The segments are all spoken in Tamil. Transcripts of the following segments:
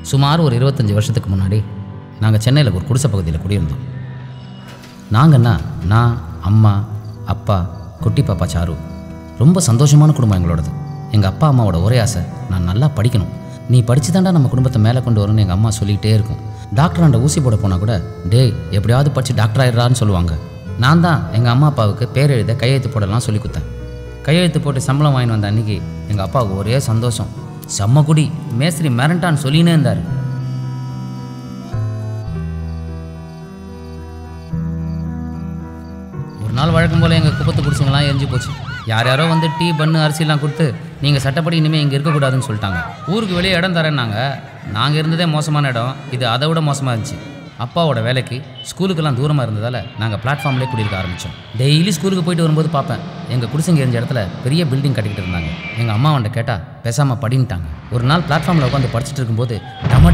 சுமார் ஒரு 25 வருஷத்துக்கு முன்னாடி நாங்கள் சென்னையில் ஒரு குடிசை பகுதியில் குடியிருந்தோம். நாங்கன்னா நான், அம்மா, அப்பா, குட்டி பாப்பா சாரு. ரொம்ப சந்தோஷமான குடும்பம் எங்களோடது. எங்கள் அப்பா அம்மாவோட ஒரே ஆசை, நான் நல்லா படிக்கணும், நீ படித்து தாண்டா நம்ம குடும்பத்தை மேலே கொண்டு வரணும்னு எங்கள் அம்மா சொல்லிகிட்டே இருக்கும். டாக்டராண்ட ஊசி போட போனால் கூட டேய் எப்படியாவது படித்து டாக்டர் ஆயிடுறான்னு சொல்லுவாங்க. நான் தான் எங்கள் அம்மா அப்பாவுக்கு பேர் எழுத கையெழுத்து போடலாம் சொல்லி கொடுத்தேன். கையெழுத்து போட்டு சம்பளம் வாங்கி வந்த அன்றைக்கி எங்கள் அப்பாவுக்கு ஒரே சந்தோஷம். செம்ம குடி, மேஸ்திரி மிரண்டான்னு சொல்லினே இருந்தார். ஒரு நாள் வழக்கம் போல் எங்கள் குப்பத்து குடிசைங்களாம் எரிஞ்சு போச்சு. யாரோ வந்து டீ பண்ணு அரிசிலாம் கொடுத்து நீங்கள் சட்டப்படி இனிமேல் இங்கே இருக்கக்கூடாதுன்னு சொல்லிட்டாங்க. ஊருக்கு வெளியே இடம் தரேன்னாங்க. நாங்கள் இருந்ததே மோசமான இடம், இது அதை விட மோசமாக இருந்துச்சு. அப்பாவோட வேலைக்கு ஸ்கூலுக்கெல்லாம் தூரமாக இருந்ததால் நாங்கள் பிளாட்ஃபார்ம்லேயே குடியிருக்க ஆரம்பித்தோம். டெய்லி ஸ்கூலுக்கு போயிட்டு வரும்போது பார்ப்பேன், எங்கள் குடிசைங்க எரிஞ்ச இடத்துல பெரிய பில்டிங் கட்டிக்கிட்டு இருந்தாங்க. எங்கள் அம்மா அவன்கிட்ட கேட்டால் பேசாமல் படின்ட்டாங்க. ஒரு நாள் பிளாட்ஃபார்மில் உட்காந்து படிச்சுட்டு இருக்கும்போது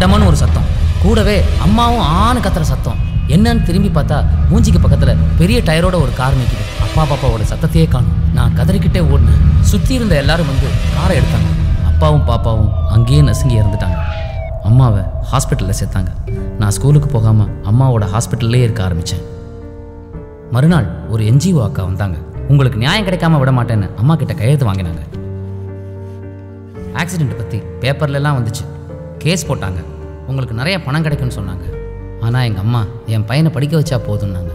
டமன்னு ஒரு சத்தம், கூடவே அம்மாவும் ஆணு கத்துற சத்தம். என்னன்னு திரும்பி பார்த்தா மூஞ்சிக்கு பக்கத்தில் பெரிய டயரோட ஒரு கார் நிற்கிது. அப்பா பாப்பாவோட சத்தத்தையே காணும். நான் கதறிக்கிட்டே ஓடினேன். சுற்றி இருந்த எல்லாரும் வந்து காரை எடுத்தாங்க. அப்பாவும் பாப்பாவும் அங்கேயே நசுங்கி இறந்துட்டாங்க. அம்மாவை ஹாஸ்பிட்டலில் சேர்த்தாங்க. நான் ஸ்கூலுக்கு போகாமல் அம்மாவோட ஹாஸ்பிட்டல்லே இருக்க ஆரம்பித்தேன். மறுநாள் ஒரு NGO அக்கா வந்தாங்க. உங்களுக்கு நியாயம் கிடைக்காம விட மாட்டேன்னு அம்மா கிட்ட கையெழுத்து வாங்கினாங்க. ஆக்சிடெண்ட் பற்றி பேப்பர்லலாம் வந்துச்சு. கேஸ் போட்டாங்க. உங்களுக்கு நிறைய பணம் கிடைக்கும்னு சொன்னாங்க. ஆனால் எங்கள் அம்மா என் பையனை படிக்க வச்சா போதும்னாங்க.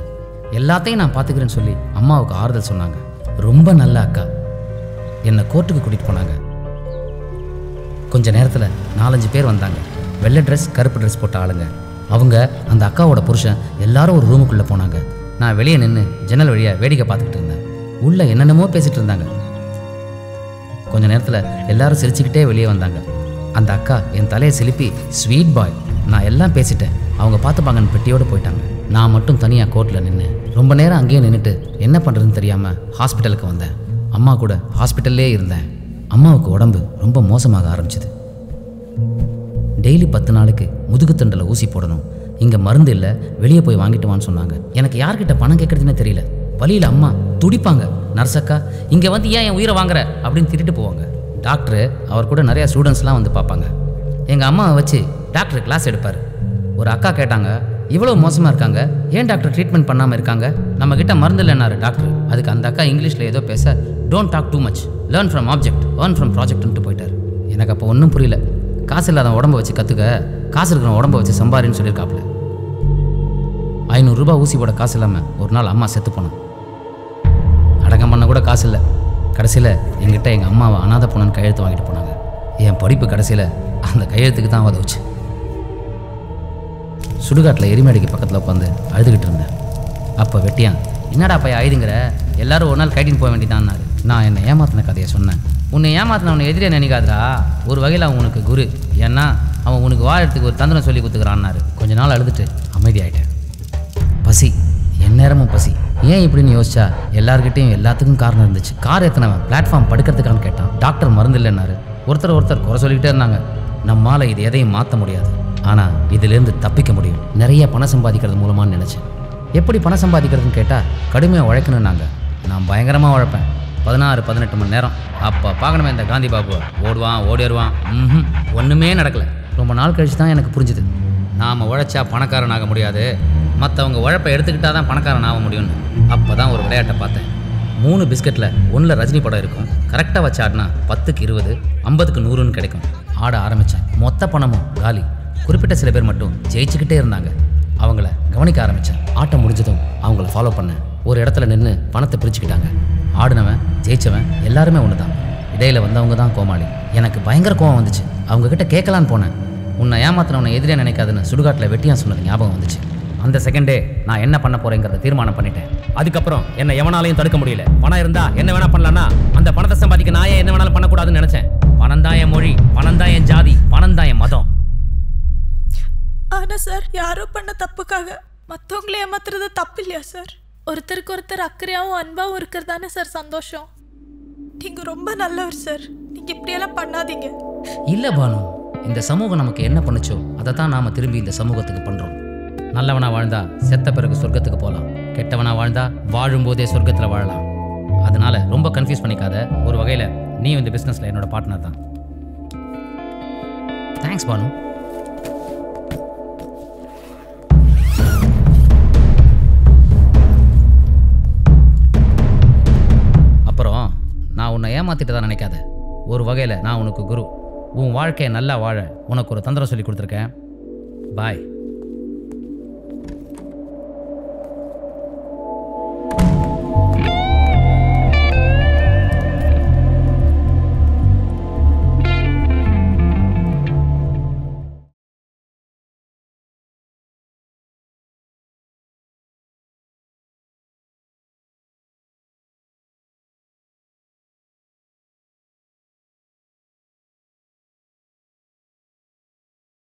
எல்லாத்தையும் நான் பார்த்துக்கிறேன்னு சொல்லி அம்மாவுக்கு ஆறுதல் சொன்னாங்க. ரொம்ப நல்ல அக்கா. என்னை கோர்ட்டுக்கு கூட்டிகிட்டு போனாங்க. கொஞ்ச நேரத்தில் 4-5 பேர் வந்தாங்க. வெள்ளை ட்ரெஸ் கருப்பு ட்ரெஸ் போட்ட ஆளுங்க. அவங்க அந்த அக்காவோட புருஷன் எல்லாரும் ஒரு ரூமுக்குள்ளே போனாங்க. நான் வெளியே நின்று ஜன்னல் வழியாக வேடிக்கை பார்த்துக்கிட்டு இருந்தேன். உள்ளே என்னென்னமோ பேசிகிட்டு இருந்தாங்க. கொஞ்ச நேரத்தில் எல்லாரும் சிரிச்சுக்கிட்டே வெளியே வந்தாங்க. அந்த அக்கா என் தலையை சிலுப்பி ஸ்வீட் பாய் நான் எல்லாம் பேசிட்டேன், அவங்க பார்த்துப்பாங்கன்னு பெட்டியோடு போயிட்டாங்க. நான் மட்டும் தனியாக கோர்ட்டில் நின்று ரொம்ப நேரம் அங்கேயே நின்றுட்டு என்ன பண்ணுறதுன்னு தெரியாமல் ஹாஸ்பிட்டலுக்கு வந்தேன். அம்மா கூட ஹாஸ்பிட்டல்லே இருந்தேன். அம்மாவுக்கு உடம்பு ரொம்ப மோசமாக ஆரம்பிச்சிது. டெய்லி 10 நாளுக்கு முதுகுத்தண்டில் ஊசி போடணும், இங்கே மருந்து இல்லை, வெளியே போய் வாங்கிட்டு வான்னு சொன்னாங்க. எனக்கு யார்கிட்ட பணம் கேட்குறதுன்னு தெரியல. வழியில் அம்மா துடிப்பாங்க, நர்ஸக்கா இங்கே வந்து ஏன் என் உயிரை வாங்குற அப்படின்னு திட்டிட்டு போவாங்க. டாக்டரு அவர் கூட நிறையா ஸ்டூடெண்ட்ஸ்லாம் வந்து பார்ப்பாங்க. எங்கள் அம்மாவை வச்சு டாக்டர் கிளாஸ் எடுப்பார். ஒரு அக்கா கேட்டாங்க, இவ்வளோ மோசமாக இருக்காங்க, ஏன் டாக்டர் ட்ரீட்மெண்ட் பண்ணாமல் இருக்காங்க, நம்மக்கிட்ட மருந்து இல்லைன்னாரு டாக்டர். அதுக்கு அந்த அக்கா இங்கிலீஷில் ஏதோ பேச, don't talk too much, learn from object, earn from ப்ராஜெக்ட்ன்ட்டு போயிட்டார். எனக்கு அப்போ ஒன்றும் புரியல. காசு இல்லாத உடம்பை வச்சு கற்றுக்க, காசு இருக்கிற உடம்பை வச்சு சம்பாரின்னு சொல்லியிருக்காப்புல. 500 ரூபாய் ஊசி போட காசு இல்லாமல் ஒரு நாள் அம்மா செத்து போனோம். அடக்கம் பண்ண கூட காசு இல்லை. கடைசியில் எங்கிட்ட எங்கள் அம்மாவை அனாதை போனன்னு கையெழுத்து வாங்கிட்டு போனாங்க. என் படிப்பு கடைசியில் அந்த கையெழுத்துக்கு தான் உதவுச்சு. சுடுகாட்டில் எரிமேடைக்கு பக்கத்தில் உட்காந்து அழுதுகிட்டு இருந்தேன். அப்போ வெட்டியான், என்னடா பைய ஆயுதுங்கிற, எல்லாரும் ஒரு நாள் கைட்டின்னு போக வேண்டியதான்னாரு. நான் என்னை ஏமாத்தின கதையை சொன்னேன். உன்னை ஏமாத்தின அவனை எதிரே நினைக்காதா, ஒரு வகையில் அவன் உனக்கு குரு, ஏன்னா அவன் உனக்கு வாழறதுக்கு ஒரு தந்திரம் சொல்லி கொடுத்துக்கிறான்னாரு. கொஞ்ச நாள் அழுதுட்டு அமைதியாயிட்டேன். பசி, எந்நேரமும் பசி. ஏன் இப்படின்னு யோசிச்சா எல்லாருக்கிட்டையும் எல்லாத்துக்கும் காரணம் இருந்துச்சு. கார் எத்தனவன் பிளாட்ஃபார்ம் படுக்கிறதுக்கான்னு கேட்டான். டாக்டர் மருந்து இல்லைன்னாரு. ஒருத்தர் குறை சொல்லிக்கிட்டே இருந்தாங்க. நம்மால் இது எதையும் மாற்ற முடியாது, ஆனால் இதிலேருந்து தப்பிக்க முடியும், நிறைய பணம் சம்பாதிக்கிறது மூலமானு நினச்சேன். எப்படி பணம் சம்பாதிக்கிறதுன்னு கேட்டால் கடுமையாக உழைக்கணுன்னாங்க. நான் பயங்கரமாக உழைப்பேன், 16-18 மணி நேரம். அப்போ பார்க்கணுமே இந்த காந்தி பாபுவை, ஓடுவான் ஓடிடுவான், ஒன்றுமே நடக்கலை. ரொம்ப நாள் கழிச்சு தான் எனக்கு புரிஞ்சுது, நாம் உழைச்சா பணக்காரன் ஆக முடியாது, மற்றவங்க உழைப்பை எடுத்துக்கிட்டால் தான் பணக்காரன் ஆக முடியும்னு. அப்போ தான் ஒரு விளையாட்டை பார்த்தேன். 3 பிஸ்கட்டில் 1ல் ரஜினி படம் இருக்கும். கரெக்டாக வச்சு ஆடினா 10க்கு 20, 50க்கு 100ன்னு கிடைக்கும். ஆட ஆரம்பித்தேன். மொத்த பணமும் காலி. குறிப்பிட்ட சில பேர் மட்டும் ஜெயிச்சுக்கிட்டே இருந்தாங்க. அவங்கள கவனிக்க ஆரம்பித்தேன். ஆட்டம் முடிஞ்சதும் அவங்கள ஃபாலோ பண்ணேன். ஒரு இடத்துல நின்று பணத்தை பிரிச்சுக்கிட்டாங்க. ஆடினவன் ஜெயிச்சவன் எல்லாருமே ஒன்று தான். இடையில் வந்தவங்க தான் கோமாளி. எனக்கு பயங்கர கோவம் வந்துச்சு. அவங்கக்கிட்ட கேட்கலான்னு போனேன். உன்னை ஏமாத்தினவனை எதிரே நினைக்காதுன்னு சுடுகாட்டில் வெட்டியான் சொன்னது ஞாபகம் வந்துச்சு. அந்த செகண்டே நான் என்ன பண்ண போகிறேங்கிறத தீர்மானம் பண்ணிட்டேன். அதுக்கப்புறம் என்னை எவனாலையும் தடுக்க முடியல. பணம் இருந்தால் என்ன வேணால் பண்ணலான்னா அந்த பணத்தை சம்பாதிக்க நான் ஏன் என்ன வேணாலும் பண்ணக்கூடாதுன்னு நினச்சேன். பணம் தான் என் மொழி, பணம் தான் என் ஜாதி, பணம் தான் என் மதம். ஆனால் சார், யாரோ பண்ண தப்புக்காக மற்றவங்களே ஏமாத்துறது தப்பு இல்லையா சார்? ஒருத்தருக்கு ஒருத்தர் அக்கறையாகவும் அன்பாகவும் இருக்கிறது தானே சார் சந்தோஷம். நீங்கள் ரொம்ப நல்லவர் சார், நீங்கள் இப்படியெல்லாம் பண்ணாதீங்க. இல்லை பானு, இந்த சமூகம் நமக்கு என்ன பண்ணுச்சோ அதை தான் நாம் திரும்பி இந்த சமூகத்துக்கு பண்ணுறோம். நல்லவனா வாழ்ந்தா செத்த பிறகு சொர்க்கத்துக்கு போகலாம், கெட்டவனா வாழ்ந்தா வாழும்போதே சொர்க்கத்தில் வாழலாம். அதனால ரொம்ப கன்ஃபியூஸ் பண்ணிக்காத. ஒரு வகையில் நீ இந்த பிஸ்னஸில் என்னோட பார்ட்னர் தான். தேங்க்ஸ் பானு. மாற்றிட்டு தான் நினைக்காத. ஒரு வகையில் நான் உனக்கு குரு. உன் வாழ்க்கையை நல்லா வாழ உனக்கு ஒரு தந்திரம் சொல்லி கொடுத்துருக்கேன். பாய்.